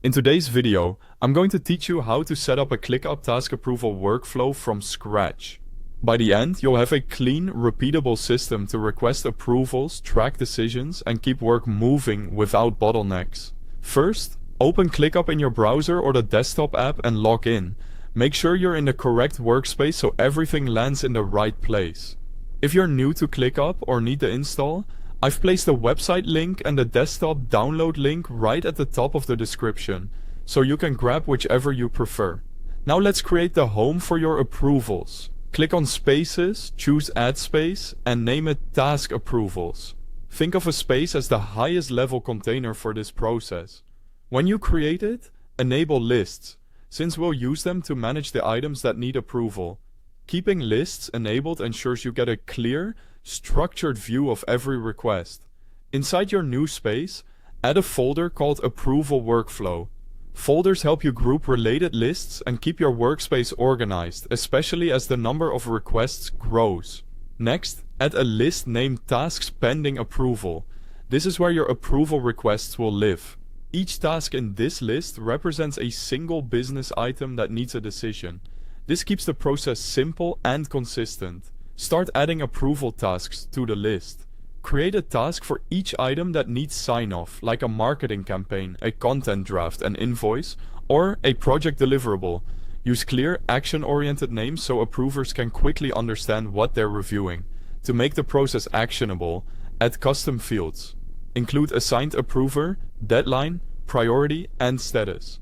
In today's video, I'm going to teach you how to set up a ClickUp task approval workflow from scratch. By the end, you'll have a clean, repeatable system to request approvals, track decisions, and keep work moving without bottlenecks. First, open ClickUp in your browser or the desktop app and log in. Make sure you're in the correct workspace so everything lands in the right place. If you're new to ClickUp or need to install, I've placed the website link and the desktop download link right at the top of the description, so you can grab whichever you prefer. Now let's create the home for your approvals. Click on Spaces, choose Add Space, and name it Task Approvals. Think of a space as the highest level container for this process. When you create it, enable lists, since we'll use them to manage the items that need approval. Keeping lists enabled ensures you get a clear, structured view of every request. Inside your new space, add a folder called Approval Workflow. Folders help you group related lists and keep your workspace organized, especially as the number of requests grows. Next, add a list named Tasks Pending Approval. This is where your approval requests will live. Each task in this list represents a single business item that needs a decision. This keeps the process simple and consistent. Start adding approval tasks to the list. Create a task for each item that needs sign-off, like a marketing campaign, a content draft, an invoice, or a project deliverable. Use clear, action-oriented names so approvers can quickly understand what they're reviewing. To make the process actionable, add custom fields. Include assigned approver, deadline, priority, and status.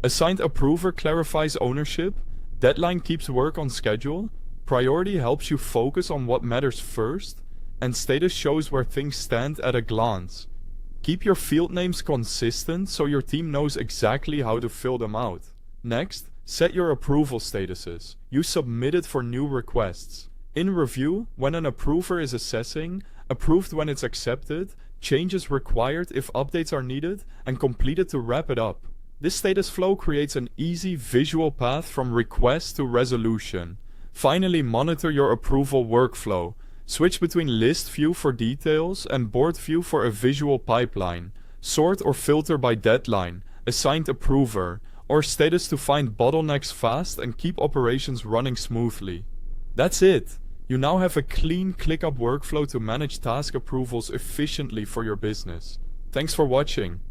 Assigned approver clarifies ownership, deadline keeps work on schedule, priority helps you focus on what matters first, and status shows where things stand at a glance. Keep your field names consistent so your team knows exactly how to fill them out. Next, set your approval statuses. You submit it for new requests. In review, when an approver is assessing, approved when it's accepted, changes required if updates are needed, and completed to wrap it up. This status flow creates an easy visual path from request to resolution. Finally, monitor your approval workflow. Switch between list view for details and board view for a visual pipeline. Sort or filter by deadline, assigned approver, or status to find bottlenecks fast and keep operations running smoothly. That's it! You now have a clean ClickUp workflow to manage task approvals efficiently for your business. Thanks for watching.